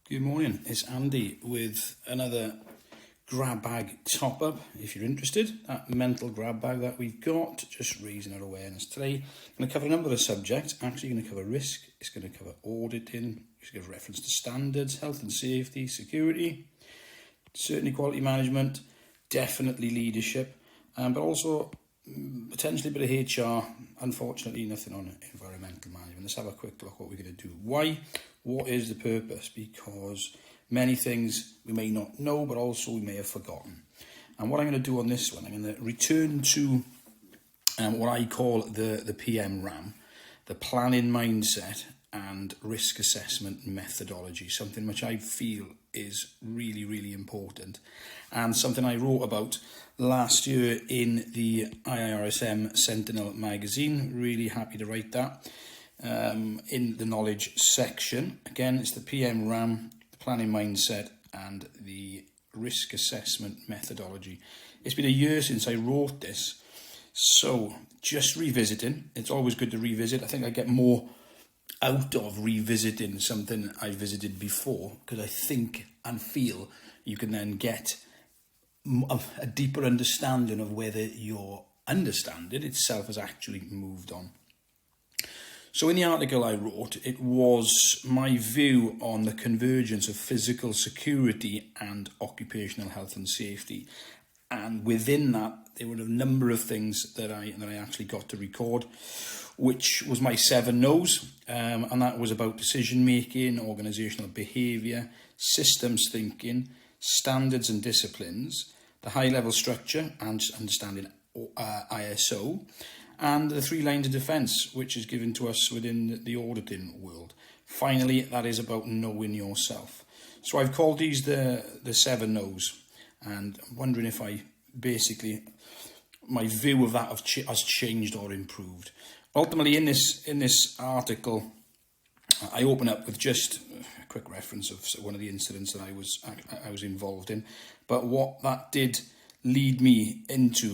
Good morning, it's Andy with another grab bag top up. If you're interested, that mental grab bag that we've got, just raising our awareness today. I'm going to cover a number of subjects. Actually going to cover risk, it's going to cover auditing, it's going to give reference to standards, health and safety, security, certainly quality management, definitely leadership, but also potentially a bit of HR, unfortunately nothing on environmental management. Let's have a quick look at what we're going to do. Why? What is the purpose? Because many things we may not know, but also we may have forgotten. And what I'm going to do on this one, I'm going to return to what I call the PMRAM, the planning mindset and risk assessment methodology, something which I feel is really, really important, and something I wrote about last year in the IIRSM Sentinel magazine. Really happy to write that in the knowledge section. Again, it's the PMRAM, the planning mindset and the risk assessment methodology. It's been a year since I wrote this, so just revisiting. It's always good to revisit. I think I get more out of revisiting something I visited before, because I think and feel you can then get a deeper understanding of whether your understanding itself has actually moved on. So in the article I wrote, it was my view on the convergence of physical security and occupational health and safety. And within that, there were a number of things that I actually got to record, which was my 7 no's, and that was about decision making, organisational behaviour, systems thinking, standards and disciplines, the high level structure and understanding ISO, and the 3 lines of defence, which is given to us within the auditing world. Finally, that is about knowing yourself. So I've called these the 7 no's, and I'm wondering if my view of that has changed or improved. Ultimately, in this article, I open up with just a quick reference of one of the incidents that I was involved in. But what that did lead me into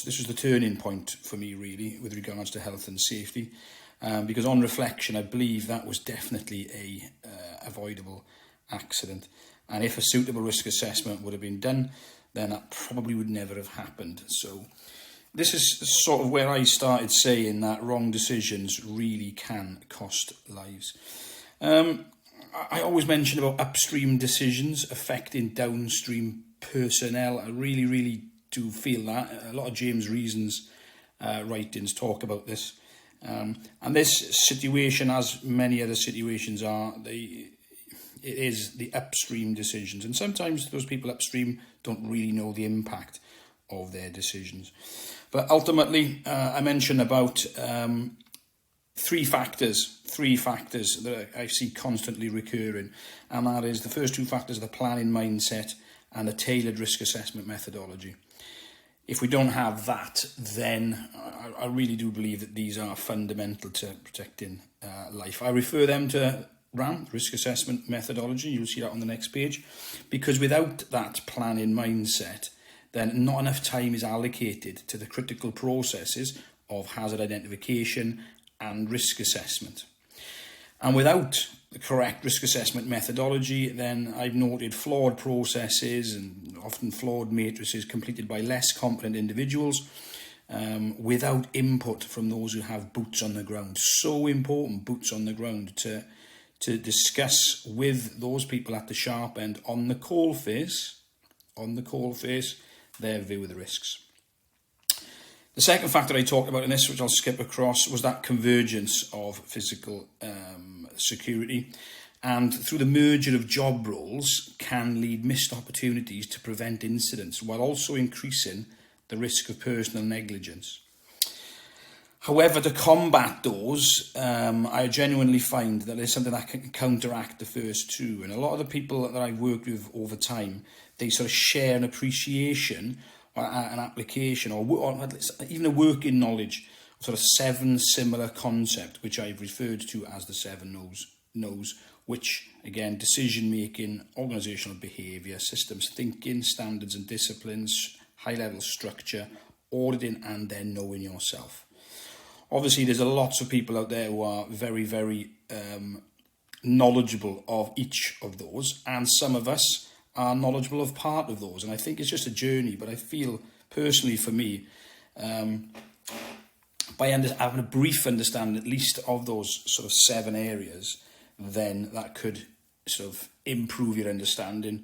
this was the turning point for me, really, with regards to health and safety. Because on reflection, I believe that was definitely a avoidable accident. And if a suitable risk assessment would have been done, then that probably would never have happened. So this is sort of where I started saying that wrong decisions really can cost lives. I always mention about upstream decisions affecting downstream personnel. I really, really do feel that. A lot of James Reason's writings talk about this. And this situation, as many other situations are, it is the upstream decisions. And sometimes those people upstream don't really know the impact of their decisions. But ultimately, I mentioned about 3 factors that I see constantly recurring. And that is, the first 2 factors are the planning mindset and the tailored risk assessment methodology. If we don't have that, then I really do believe that these are fundamental to protecting life. I refer them to RAM, risk assessment methodology. You'll see that on the next page. Because without that planning mindset, then not enough time is allocated to the critical processes of hazard identification and risk assessment. And without the correct risk assessment methodology, then I've noted flawed processes and often flawed matrices completed by less competent individuals without input from those who have boots on the ground. So important, boots on the ground, to discuss with those people at the sharp end on the coal face, their view of the risks. The second factor I talked about in this, which I'll skip across, was that convergence of physical security. And through the merger of job roles can lead missed opportunities to prevent incidents, while also increasing the risk of personal negligence. However, to combat those, I genuinely find that there's something that can counteract the first 2. And a lot of the people that I've worked with over time, they sort of share an appreciation or an application or even a working knowledge of sort of 7 similar concepts, which I've referred to as the 7 no's, which, again, decision-making, organisational behaviour, systems thinking, standards and disciplines, high-level structure, auditing, and then knowing yourself. Obviously, there's lots of people out there who are very, very knowledgeable of each of those, and some of us are knowledgeable of part of those. And I think it's just a journey, but I feel personally for me, by having a brief understanding at least of those sort of 7 areas, then that could sort of improve your understanding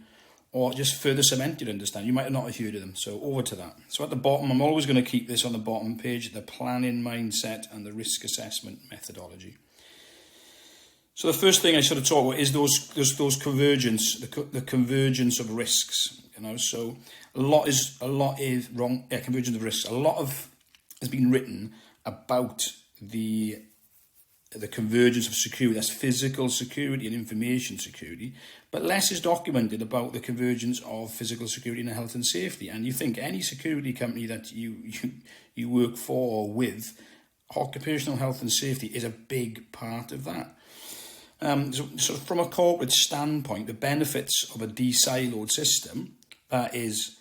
or just further cement your understanding. You might have not heard of them. So over to that. So at the bottom, I'm always going to keep this on the bottom page, the planning mindset and the risk assessment methodology. So the first thing I sort of talk about is those convergence, the convergence of risks. So a lot is wrong. Yeah, convergence of risks. A lot has been written about the convergence of security, that's physical security and information security, but less is documented about the convergence of physical security and health and safety. And you think any security company that you work for or with, occupational health and safety is a big part of that. So from a corporate standpoint, the benefits of a de-siloed system, that is,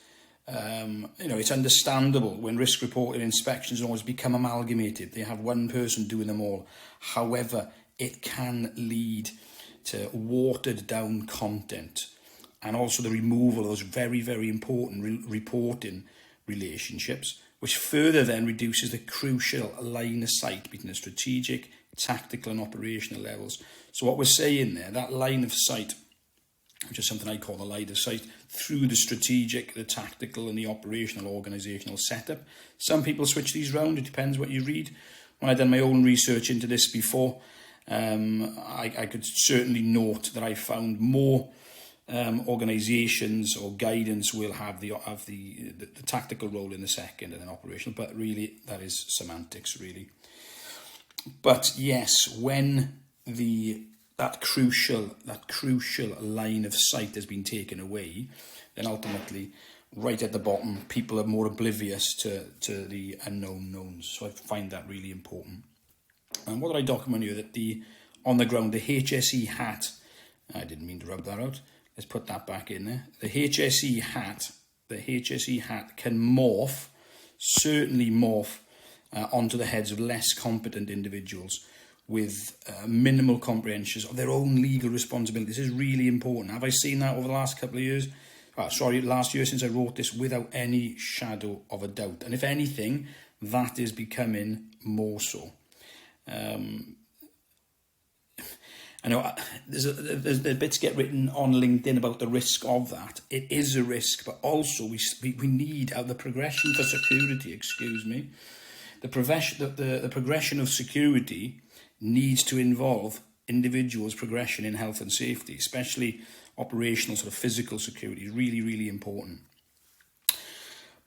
it's understandable when risk reporting inspections always become amalgamated. They have one person doing them all. However, it can lead to watered down content and also the removal of those very, very important reporting relationships, which further then reduces the crucial line of sight between the strategic, tactical and operational levels. So what we're saying there, that line of sight, which is something I call the line of sight, through the strategic, the tactical and the operational organisational setup. Some people switch these round, it depends what you read. When I've done my own research into this before, I could certainly note that I found more organisations or guidance will have the tactical role in the second and then operational, but really that is semantics really. But yes, when that crucial line of sight has been taken away, then ultimately, right at the bottom, people are more oblivious to the unknown knowns. So I find that really important. And what did I document here? That on the ground, the HSE hat, I didn't mean to rub that out. Let's put that back in there. The HSE hat can certainly morph onto the heads of less competent individuals with minimal comprehensions of their own legal responsibilities. This is really important. Have I seen that over the last couple of years? Last year since I wrote this, without any shadow of a doubt. And if anything, that is becoming more so. I know there's bits get written on LinkedIn about the risk of that. It is a risk, but also we need the progression for security, the progression of security needs to involve individuals' progression in health and safety, especially operational sort of physical security is really, really important.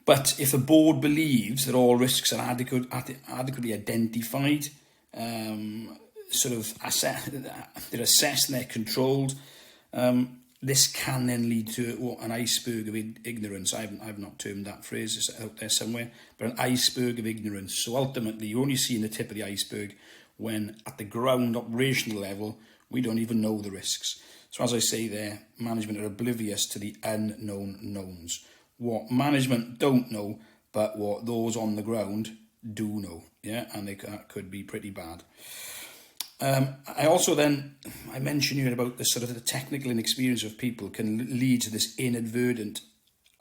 But if the board believes that all risks are adequately identified, they're assessed and they're controlled, this can then lead to an iceberg of ignorance. I've not termed that phrase, it's out there somewhere, but an iceberg of ignorance. So ultimately, you're only seeing the tip of the iceberg when at the ground operational level, we don't even know the risks. So as I say there, management are oblivious to the unknown knowns. What management don't know, but what those on the ground do know. Yeah, and that could be pretty bad. I mentioned here about the sort of the technical inexperience of people can lead to this inadvertent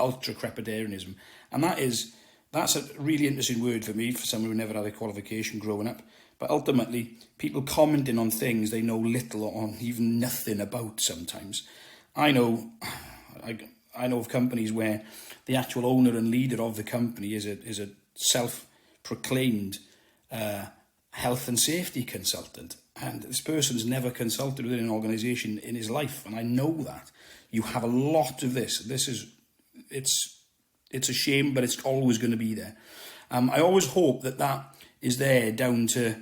ultra-crepidarianism. And that's a really interesting word for me, for someone who never had a qualification growing up. But ultimately, people commenting on things they know little or even nothing about sometimes. I know of companies where the actual owner and leader of the company is a self-proclaimed health and safety consultant. And this person's never consulted within an organisation in his life. And I know that. You have a lot of this. It's a shame, but it's always going to be there. I always hope that is there down to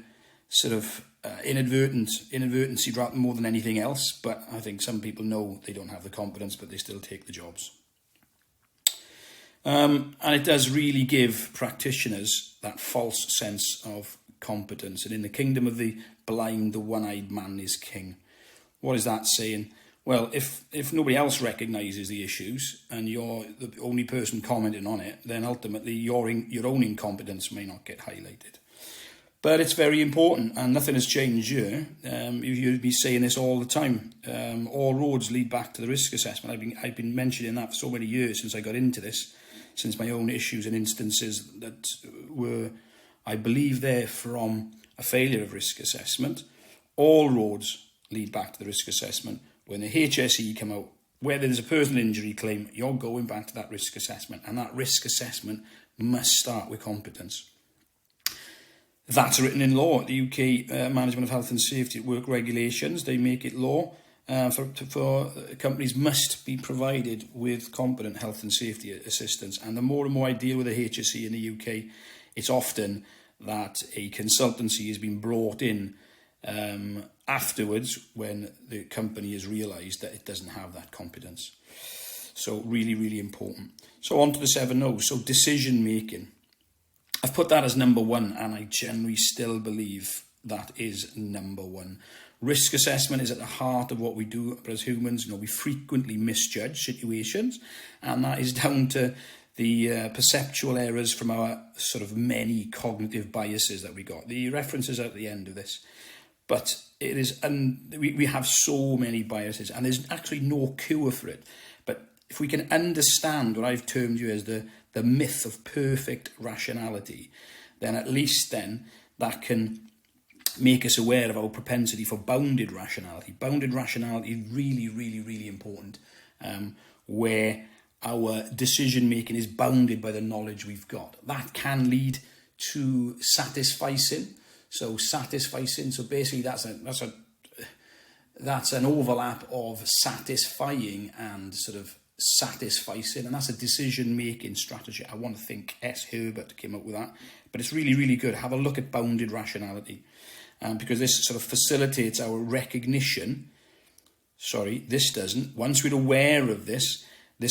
sort of inadvertency more than anything else. But I think some people know they don't have the competence, but they still take the jobs. And it does really give practitioners that false sense of competence. And in the kingdom of the blind, the one-eyed man is king. What is that saying? Well, if nobody else recognises the issues and you're the only person commenting on it, then ultimately your own incompetence may not get highlighted. But it's very important, and nothing has changed here. You'd be saying this all the time. All roads lead back to the risk assessment. I've been mentioning that for so many years since I got into this, since my own issues and instances that were, I believe, there from a failure of risk assessment. All roads lead back to the risk assessment. When the HSE come out, whether there's a personal injury claim, you're going back to that risk assessment, and that risk assessment must start with competence. That's written in law. The UK Management of Health and Safety at Work regulations, they make it law for companies must be provided with competent health and safety assistance. And the more and more I deal with the HSE in the UK, it's often that a consultancy has been brought in afterwards when the company has realised that it doesn't have that competence. So really, really important. So on to the 7 O's. So decision making. I've put that as number 1, and I generally still believe that is number 1. Risk assessment is at the heart of what we do as humans. We frequently misjudge situations, and that is down to the perceptual errors from our sort of many cognitive biases that we got. The references at the end of this. But it is, we have so many biases, and there's actually no cure for it. But if we can understand what I've termed you as the myth of perfect rationality, then at least then that can make us aware of our propensity for bounded rationality. Bounded rationality is really, really, really important, where our decision-making is bounded by the knowledge we've got. That can lead to satisficing. So satisficing, so basically that's an overlap of satisfying and sort of satisficing, and that's a decision-making strategy. I want to think S. Herbert came up with that, but it's really, really good. Have a look at bounded rationality, because this sort of facilitates our recognition. This doesn't. Once we're aware of this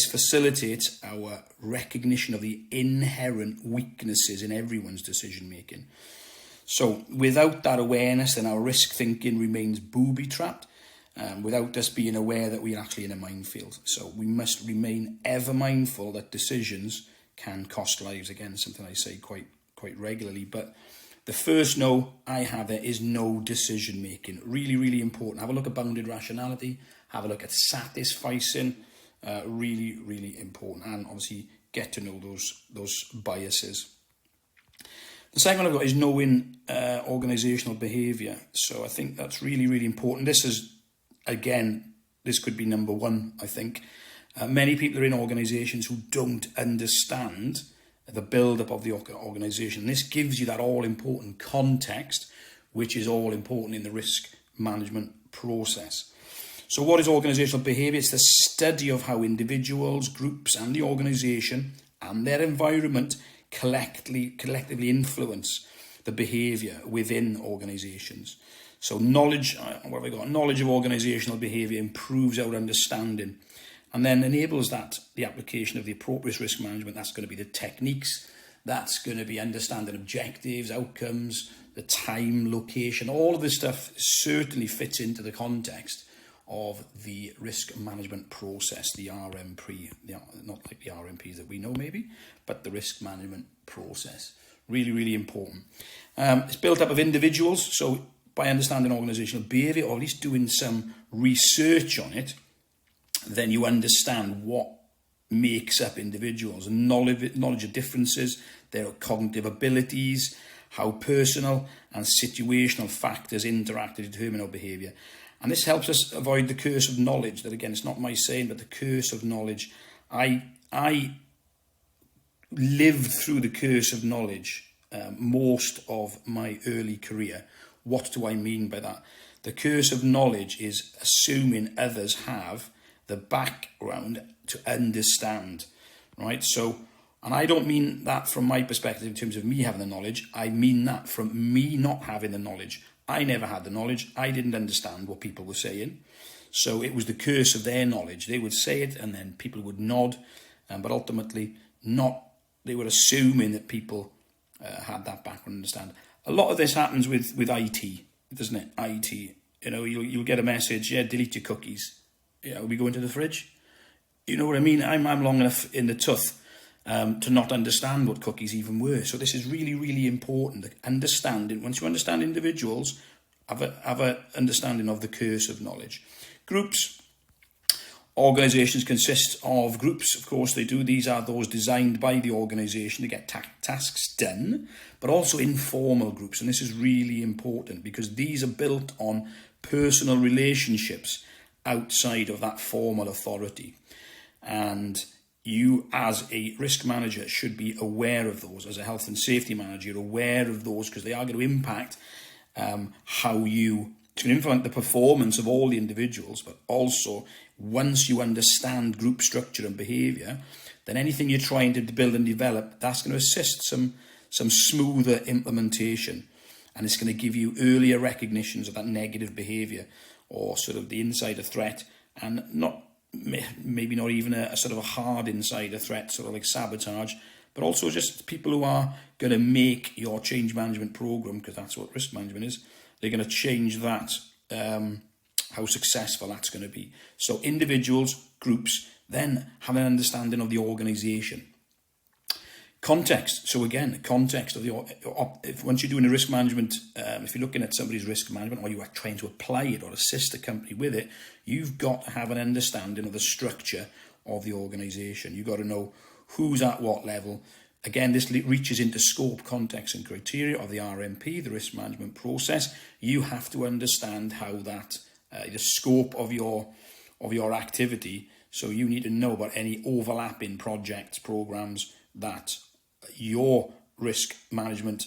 facilitates our recognition of the inherent weaknesses in everyone's decision-making. So without that awareness, then our risk thinking remains booby-trapped, without us being aware that we're actually in a minefield. So we must remain ever mindful that decisions can cost lives. Again, something I say quite regularly. But the first no I have there is no decision making. Really, really important. Have a look at bounded rationality. Have a look at satisficing. Really, really important. And obviously get to know those biases. The second one I've got is knowing organisational behaviour. So I think that's really, really important. This is, again, this could be number 1, I think. Many people are in organisations who don't understand the build-up of the organisation. This gives you that all-important context, which is all-important in the risk management process. So what is organisational behaviour? It's the study of how individuals, groups and the organisation and their environment collectively influence the behaviour within organisations. So knowledge, what have I got? Knowledge of organisational behaviour improves our understanding and then enables the application of the appropriate risk management. That's going to be the techniques, that's going to be understanding objectives, outcomes, the time, location, all of this stuff certainly fits into the context of the risk management process, the RMP, not like the RMPs that we know maybe, but the risk management process. Really, really important. It's built up of individuals, so by understanding organisational behaviour, or at least doing some research on it, then you understand what makes up individuals, and knowledge of differences, their cognitive abilities, how personal and situational factors interact to determine our behaviour. And this helps us avoid the curse of knowledge. That, again, it's not my saying, but the curse of knowledge. I lived through the curse of knowledge most of my early career. What do I mean by that? The curse of knowledge is assuming others have the background to understand, right? So, and I don't mean that from my perspective in terms of me having the knowledge. I mean that from me not having the knowledge. I never had the knowledge. I didn't understand what people were saying. So it was the curse of their knowledge. They would say it and then people would nod, but ultimately not. They were assuming that people had that background to understand. A lot of this happens with IT, doesn't it? IT. You'll get a message, delete your cookies. We go into the fridge. You know what I mean? I'm long enough in the tooth to not understand what cookies even were. So this is really, really important. Understanding, once you understand individuals, have a understanding of the curse of knowledge. Groups. Organisations consist of groups, of course they do. These are those designed by the organisation to get tasks done, but also informal groups. And this is really important because these are built on personal relationships outside of that formal authority. And you as a risk manager should be aware of those. As a health and safety manager, you're aware of those because they are going to impact it's going to influence the performance of all the individuals, but also once you understand group structure and behaviour, then anything you're trying to build and develop, that's going to assist some smoother implementation, and it's going to give you earlier recognitions of that negative behaviour or sort of the insider threat, and maybe not even a sort of a hard insider threat, sort of like sabotage, but also just people who are going to make your change management program, because that's what risk management is. They're going to change that, how successful that's going to be. So individuals, groups, then have an understanding of the organisation. Context. So again, context of once you're doing a risk management, if you're looking at somebody's risk management or you are trying to apply it or assist a company with it, you've got to have an understanding of the structure of the organisation. You've got to know who's at what level. Again, this reaches into scope, context and criteria of the RMP, the risk management process. You have to understand how that, the scope of your activity. So you need to know about any overlapping projects, programs that your risk management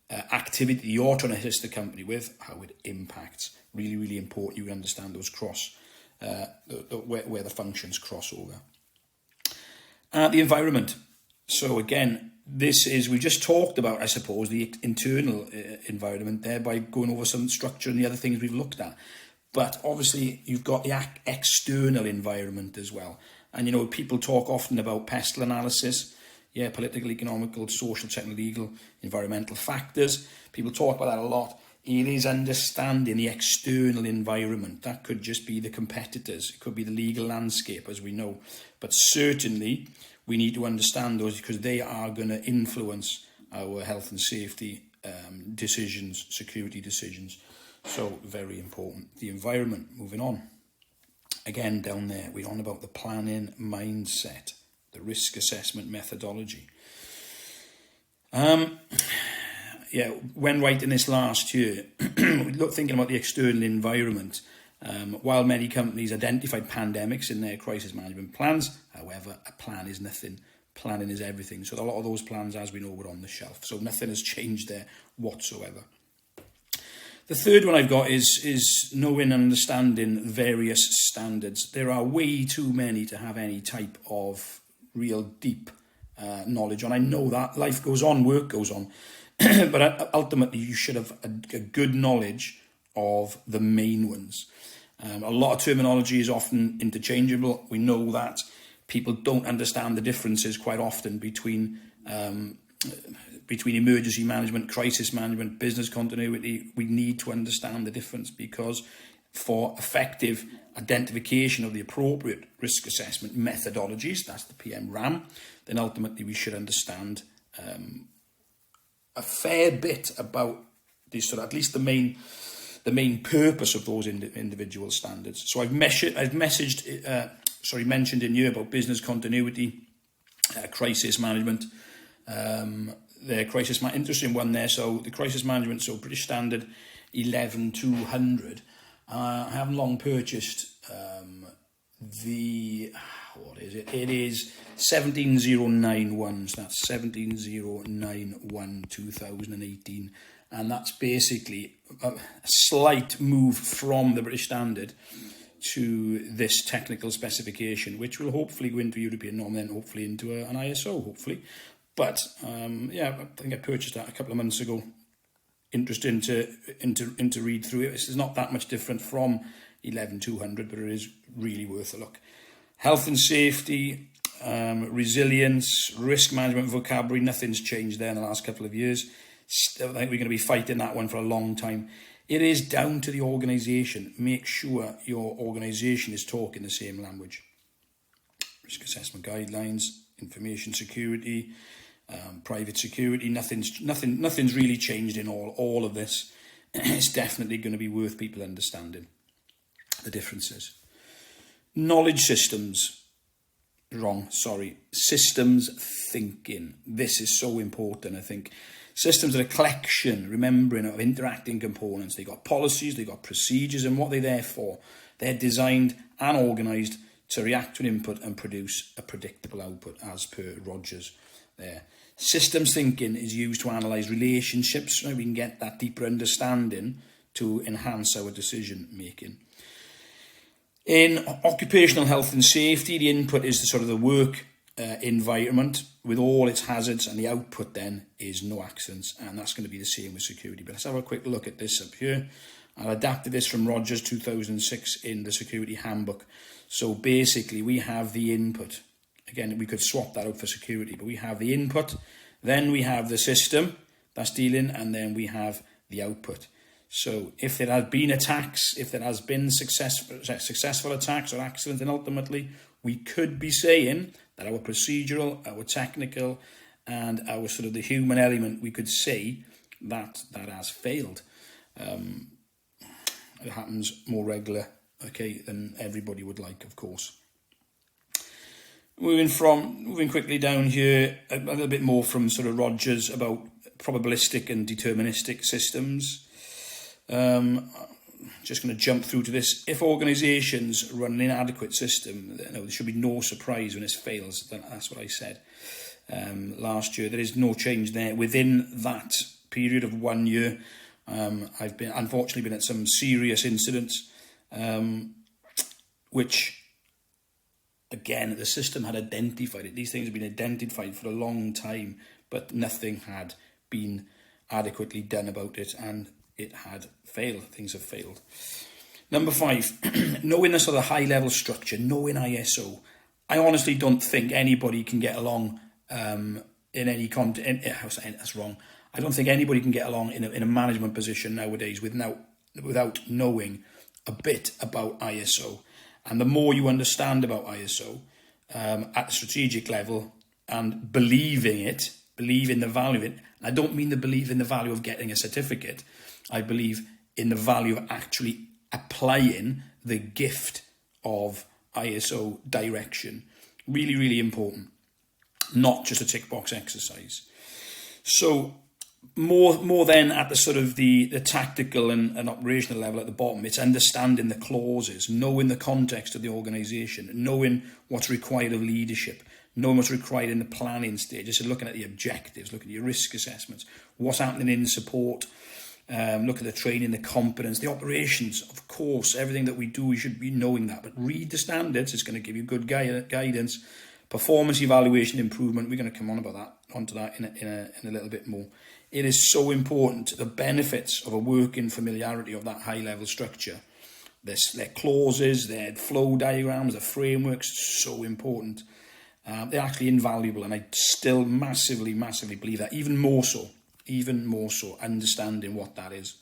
activity you're trying to assist the company with, how it impacts. Really, really important you understand those where the functions cross over. The environment. So again, we just talked about, I suppose, the internal environment there by going over some structure and the other things we've looked at. But obviously, you've got the external environment as well. And, people talk often about pestle analysis. Yeah, political, economical, social, technical, legal, environmental factors. People talk about that a lot. It is understanding the external environment. That could just be the competitors. It could be the legal landscape, as we know. But certainly, we need to understand those because they are going to influence our health and safety decisions, security decisions. So, very important. The environment, moving on. Again, down there, we're on about the planning mindset, the risk assessment methodology. When writing this last year, thinking about the external environment, while many companies identified pandemics in their crisis management plans, however, a plan is nothing. Planning is everything. So a lot of those plans, as we know, were on the shelf. So nothing has changed there whatsoever. The third one I've got is knowing and understanding various standards. There are way too many to have any type of real deep knowledge on. I know that life goes on, work goes on, but ultimately you should have a good knowledge of the main ones. A lot of terminology is often interchangeable. We know that people don't understand the differences quite often between emergency management, crisis management, business continuity. We need to understand the difference because for effective identification of the appropriate risk assessment methodologies, that's the PM-RAM, then ultimately we should understand a fair bit about these, sort of, at least the main purpose of those individual standards. So I've mentioned in here about business continuity, crisis management. Interesting one there. So the crisis management, so British Standard 11200. I haven't long purchased what is it? It is 17091. So that's 17091 2018. And that's basically a slight move from the British Standard to this technical specification, which will hopefully go into European norm, then hopefully into an ISO, hopefully. But I think I purchased that a couple of months ago. Interesting to read through it. This is not that much different from 11200, but it is really worth a look. Health and safety, resilience, risk management vocabulary, nothing's changed there in the last couple of years. Still, I think we're going to be fighting that one for a long time. It is down to the organisation. Make sure your organisation is talking the same language. Risk assessment guidelines, information security, private security. Nothing's really changed in all of this. It's definitely going to be worth people understanding the differences. Knowledge systems. Wrong, sorry. Systems thinking. This is so important, I think. Systems are a collection, remembering, of interacting components. They've got policies, they've got procedures, and what they're there for. They're designed and organised to react to an input and produce a predictable output, as per Rogers there. Systems thinking is used to analyse relationships, so we can get that deeper understanding to enhance our decision making. In occupational health and safety, the input is the sort of the work environment with all its hazards, and the output then is no accidents, and that's going to be the same with security. But let's have a quick look at this up here. I've adapted this from Rogers 2006 in the Security Handbook. So basically we have the input. Again, we could swap that out for security, but we have the input, then we have the system that's dealing, and then we have the output. So if there has been attacks, if there has been successful attacks or accidents, then ultimately we could be saying that our procedural, our technical, and our sort of the human element, we could say that has failed. It happens more regular, than everybody would like, of course. Moving quickly down here, a little bit more from sort of Rogers about probabilistic and deterministic systems. Just going to jump through to this. If organisations run an inadequate system, there should be no surprise when it fails. That's what I said last year. There is no change there. Within that period of 1 year, I've unfortunately been at some serious incidents, which, again, the system had identified it. These things have been identified for a long time, but nothing had been adequately done about it, and it had failed. Things have failed. Number 5, knowing the sort of high-level structure, knowing ISO. I honestly don't think anybody can get along in any content. That's wrong. I don't think anybody can get along in a management position nowadays without knowing a bit about ISO. And the more you understand about ISO at the strategic level and believing the value of it, I don't mean the believe in the value of getting a certificate. I believe in the value of actually applying the gift of ISO direction. Really, really important. Not just a tick box exercise. So more then at the sort of the tactical and operational level at the bottom, it's understanding the clauses, knowing the context of the organisation, knowing what's required of leadership, knowing what's required in the planning stage. Just looking at the objectives, looking at your risk assessments, what's happening in support, look at the training, the competence, the operations. Of course, everything that we do, we should be knowing that. But read the standards. It's going to give you good guidance. Performance evaluation improvement. We're going to come onto that in a little bit more. It is so important. The benefits of a working familiarity of that high-level structure. Their clauses, their flow diagrams, their frameworks, so important. They're actually invaluable, and I still massively, massively believe that. Even more so, understanding what that is.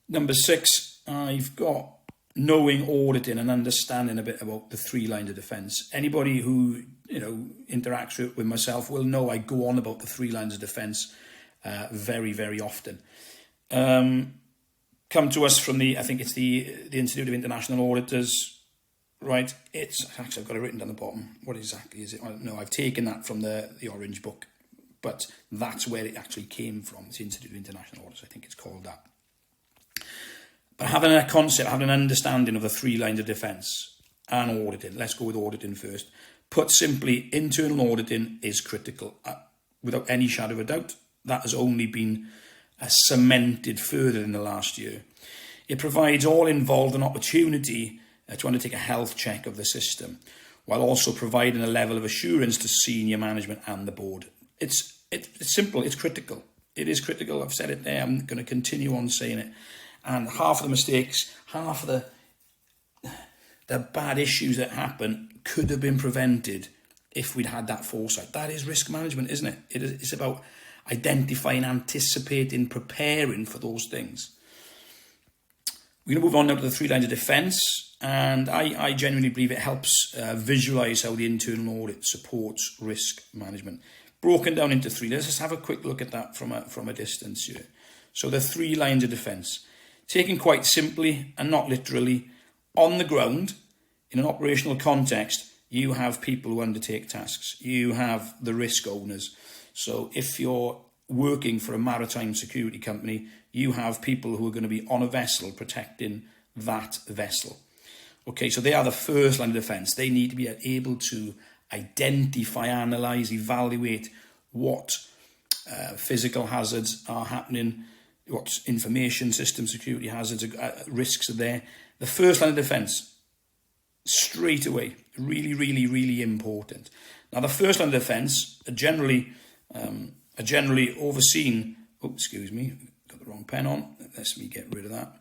Number 6, I've got knowing, auditing, and understanding a bit about the 3 lines of defence. Anybody who interacts with myself will know I go on about the 3 lines of defence very, very often. Come to us from I think it's the Institute of International Auditors, right? It's actually, I've got it written down the bottom. What exactly is it? No, I've taken that from the Orange Book, but that's where it actually came from. It's the Institute of International Auditors, I think it's called that. But having a concept, having an understanding of the 3 lines of defence and auditing. Let's go with auditing first. Put simply, internal auditing is critical. Without any shadow of a doubt, that has only been cemented further in the last year. It provides all involved an opportunity to undertake a health check of the system, while also providing a level of assurance to senior management and the board. It's simple, it's critical. It is critical, I've said it there, I'm going to continue on saying it. And half of the mistakes, half of the bad issues that happen could have been prevented if we'd had that foresight. That is risk management, isn't it? It's about identifying, anticipating, preparing for those things. We're going to move on now to the 3 lines of defence. And I genuinely believe it helps visualise how the internal audit supports risk management. Broken down into three. Let's just have a quick look at that from a distance here. So the 3 lines of defence. Taken quite simply and not literally, on the ground, in an operational context, you have people who undertake tasks. You have the risk owners. So if you're working for a maritime security company, you have people who are going to be on a vessel protecting that vessel. Okay, so they are the first line of defence. They need to be able to identify, analyse, evaluate what physical hazards are happening, what information system security hazards, risks are there. The first line of defence, straight away, really, really, really important. Now, the first line of defence are generally overseen. Oh, excuse me, got the wrong pen on. Let me get rid of that.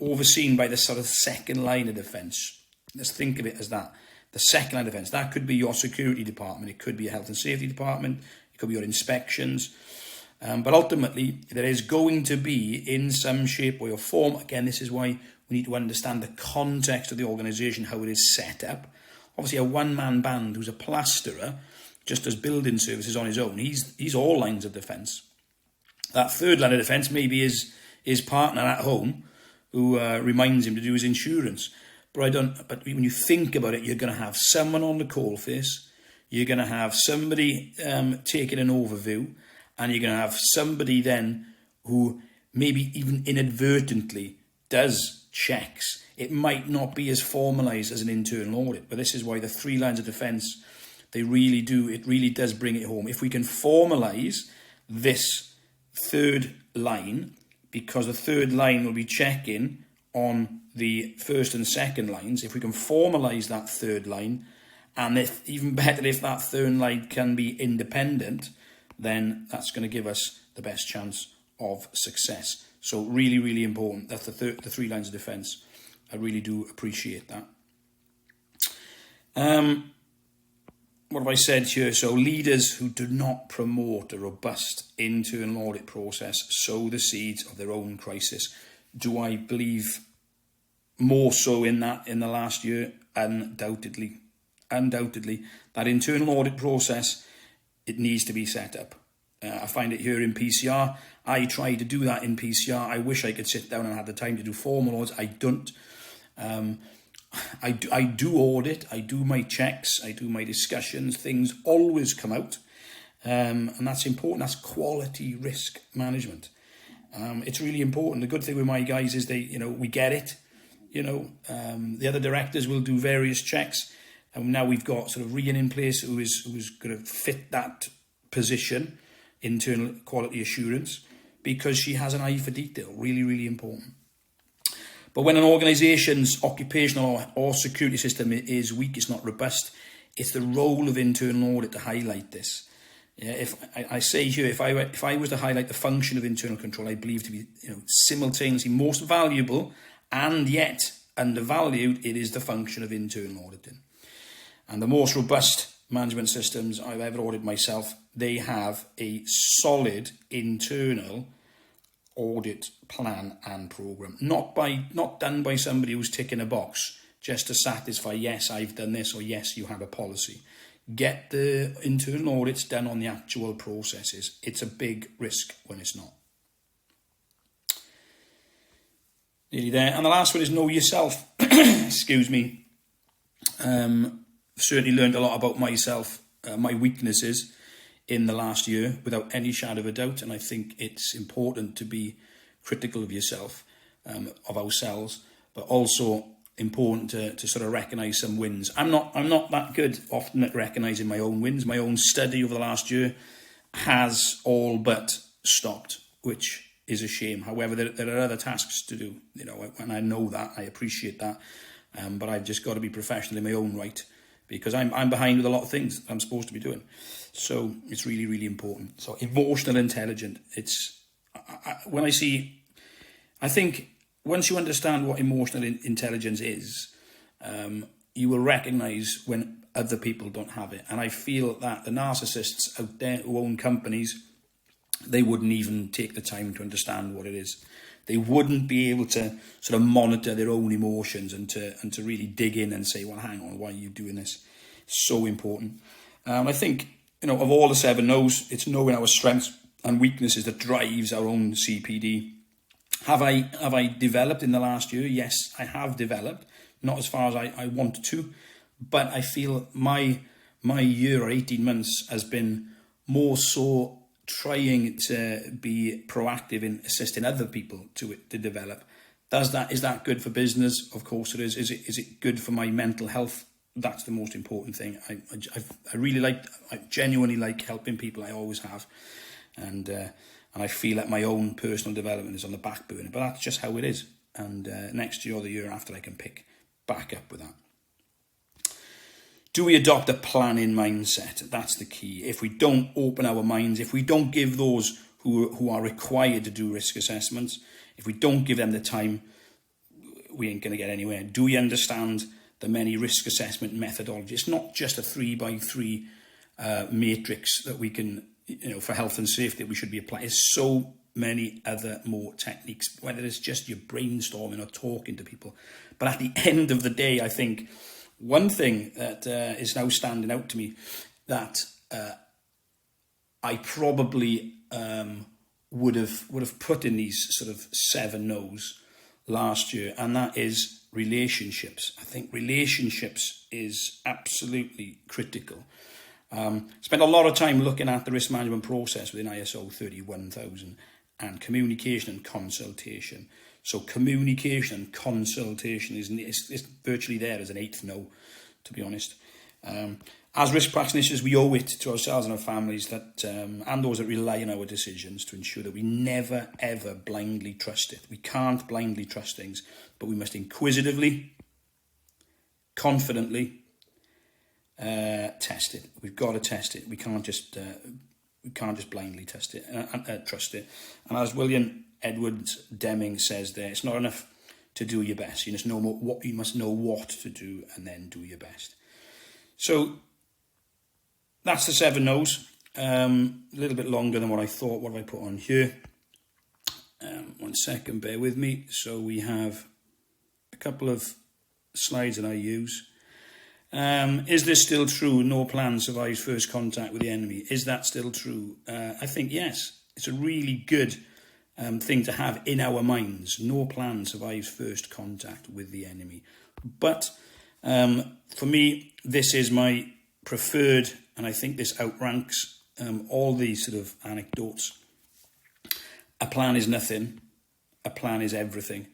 Overseen by the sort of second line of defence. Let's think of it as that. The second line of defence. That could be your security department. It could be a health and safety department. It could be your inspections. But ultimately, there is going to be, in some shape or form, again, this is why we need to understand the context of the organisation, how it is set up. Obviously, a one-man band who's a plasterer, just does building services on his own. He's all lines of defence. That third line of defence maybe is his partner at home, who reminds him to do his insurance. But when you think about it, you're going to have someone on the coalface, you're going to have somebody taking an overview, and you're going to have somebody then who maybe even inadvertently does checks. It might not be as formalised as an internal audit, but this is why the 3 lines of defence, it really does bring it home. If we can formalise this third line, because the third line will be checking on the first and second lines, if we can formalise that third line, and if even better if that third line can be independent, then that's going to give us the best chance of success. So really, really important. That's the 3 lines of defence. I really do appreciate that. What have I said here? So leaders who do not promote a robust internal audit process sow the seeds of their own crisis. Do I believe more so in that in the last year? Undoubtedly. That internal audit process, it needs to be set up. I find it here in PCR. I try to do that in PCR. I wish I could sit down and have the time to do formal audits. I don't. I do audit. I do my checks. I do my discussions. Things always come out. And that's important. That's quality risk management. It's really important. The good thing with my guys is we get it. The other directors will do various checks. And now we've got sort of Rian in place who's going to fit that position, internal quality assurance, because she has an eye for detail. Really, really important. But when an organisation's occupational or security system is weak, it's not robust, it's the role of internal audit to highlight this. Yeah, if I say here, if I was to highlight the function of internal control, I believe to be simultaneously most valuable and yet undervalued, it is the function of internal auditing. And the most robust management systems I've ever audited myself, they have a solid internal audit plan and program, not done by somebody who's ticking a box just to satisfy, yes, I've done this, or yes, you have a policy. Get the internal audits done on the actual processes. It's a big risk when it's not. Nearly there. And the last one is know yourself. Excuse me. Certainly learned a lot about myself, my weaknesses in the last year, without any shadow of a doubt. And I think it's important to be critical of yourself, of ourselves, but also important to sort of recognise some wins. I'm not that good often at recognising my own wins. My own study over the last year has all but stopped, which is a shame. However, there are other tasks to do, and I know that, I appreciate that, but I've just got to be professional in my own right, because I'm behind with a lot of things I'm supposed to be doing. So it's really, really important. So emotional intelligence, I think once you understand what emotional intelligence is, you will recognise when other people don't have it. And I feel that the narcissists out there who own companies, they wouldn't even take the time to understand what it is. They wouldn't be able to sort of monitor their own emotions and to really dig in and say, well, hang on, why are you doing this? It's so important. I think, of all the 7 no's, it's knowing our strengths and weaknesses that drives our own CPD. Have I developed in the last year? Yes, I have developed. Not as far as I want to, but I feel my year or 18 months has been more so trying to be proactive in assisting other people to develop. Is that good for business? Of course it is. Is it good for my mental health? That's the most important thing. I genuinely like helping people. I always have, and I feel that my own personal development is on the back burner. But that's just how it is. And next year or the year after, I can pick back up with that. Do we adopt a planning mindset? That's the key. If we don't open our minds, if we don't give those who are required to do risk assessments, if we don't give them the time, we ain't going to get anywhere. Do we understand the many risk assessment methodologies? It's not just a 3x3 matrix that we can, for health and safety that we should be applying. There's so many other more techniques, whether it's just your brainstorming or talking to people. But at the end of the day, I think one thing that is now standing out to me that I probably would have put in these sort of 7 no's last year, and that is relationships. I think relationships is absolutely critical. Spent a lot of time looking at the risk management process within ISO 31000 and communication and consultation. So communication and consultation is virtually there as an 8th no, to be honest. As risk practitioners, we owe it to ourselves and our families that and those that rely on our decisions to ensure that we never, ever blindly trust it. We can't blindly trust things, but we must inquisitively, confidently test it. We've got to test it. We can't just blindly trust it. And as William Edwards Deming says there, it's not enough to do your best. You must know what to do and then do your best. So that's the 7 no's. A little bit longer than what I thought. What have I put on here? 1 second, bear with me. So we have a couple of slides that I use. Is this still true? No plan survives first contact with the enemy. Is that still true? I think yes. It's a really good thing to have in our minds. No plan survives first contact with the enemy. But for me, this is my preferred, and I think this outranks all these sort of anecdotes. A plan is nothing. A plan is everything.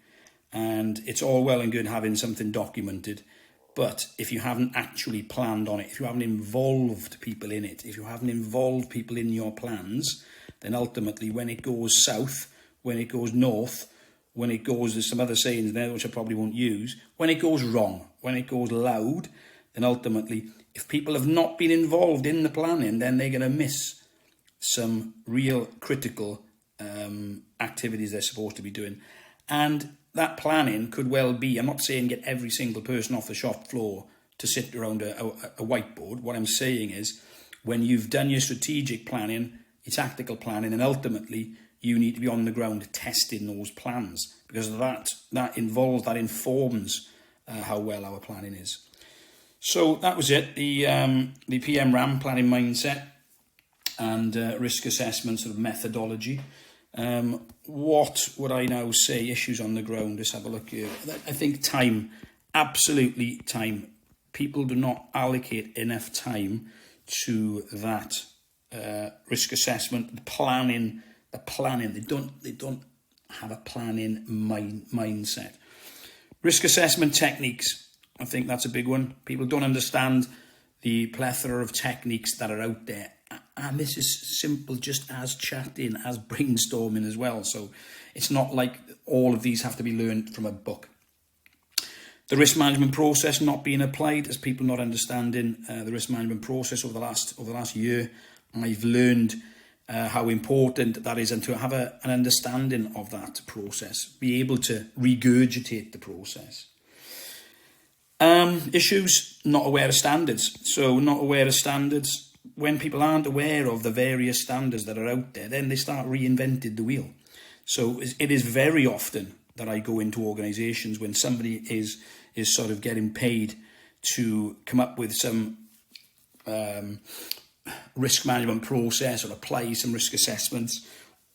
And it's all well and good having something documented, but if you haven't actually planned on it, if you haven't involved people in it, if you haven't involved people in your plans, then ultimately when it goes south, when it goes north, when it goes, there's some other sayings there which I probably won't use, when it goes wrong, when it goes loud, then ultimately, if people have not been involved in the planning, then they're going to miss some real critical activities they're supposed to be doing. And that planning could well be, I'm not saying get every single person off the shop floor to sit around a whiteboard. What I'm saying is, when you've done your strategic planning, your tactical planning, and ultimately you need to be on the ground testing those plans, because that informs how well our planning is. So that was it, the PM-RAM planning mindset and risk assessment sort of methodology. What would I now say? Issues on the ground. Let's have a look here. I think time, absolutely time. People do not allocate enough time to that risk assessment, the planning. They don't have a planning mindset. Risk assessment techniques. I think that's a big one. People don't understand the plethora of techniques that are out there. And this is simple, just as chatting, as brainstorming as well. So it's not like all of these have to be learned from a book. The risk management process not being applied, as people not understanding the risk management process over the last year. I've learned how important that is, and to have an understanding of that process, be able to regurgitate the process. Issues, not aware of standards. So not aware of standards. When people aren't aware of the various standards that are out there, then they start reinventing the wheel. So it is very often that I go into organisations when somebody is sort of getting paid to come up with some risk management process or apply some risk assessments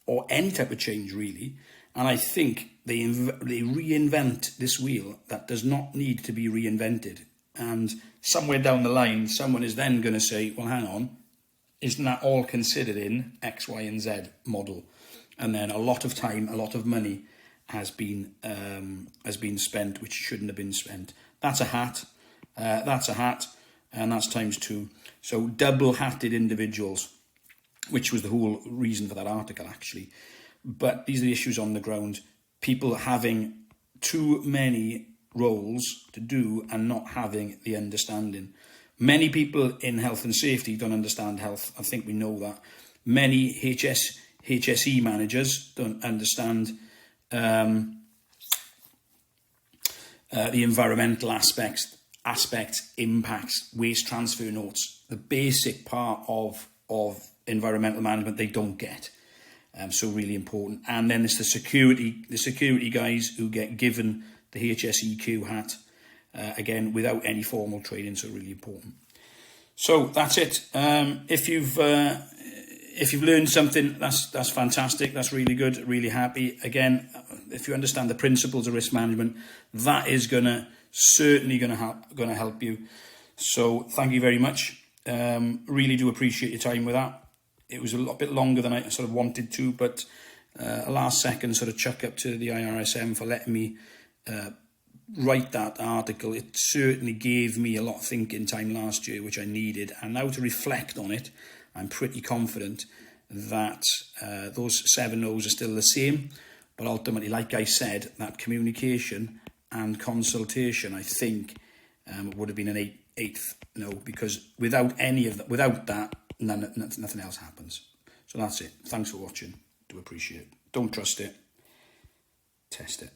or any type of change really. And I think they reinvent this wheel that does not need to be reinvented. And somewhere down the line, someone is then going to say, well, hang on, isn't that all considered in X, Y, and Z model? And then a lot of time, a lot of money has been spent, which shouldn't have been spent. That's a hat. And that's times 2. So double-hatted individuals, which was the whole reason for that article, actually. But these are the issues on the ground. People having too many roles to do and not having the understanding. Many people in health and safety don't understand health. I think we know that. Many HSE managers don't understand the environmental aspects, impacts, waste transfer notes, the basic part of environmental management they don't get. So really important. And then there's the security guys who get given the HSEQ hat, again, without any formal training, so really important. So that's it. If you've learned something, that's fantastic. That's really good. Really happy. Again, if you understand the principles of risk management, that is certainly going to help you. So thank you very much. Really do appreciate your time with that. It was a lot bit longer than I sort of wanted to, but a last second sort of chuck up to the IIRSM for letting me write that article. It certainly gave me a lot of thinking time last year, which I needed. And now to reflect on it, I'm pretty confident that those 7 no's are still the same. But ultimately, like I said, that communication and consultation, I think, would have been an eighth no, because without any of that, nothing else happens. So that's it. Thanks for watching. Do appreciate it. Don't trust it. Test it.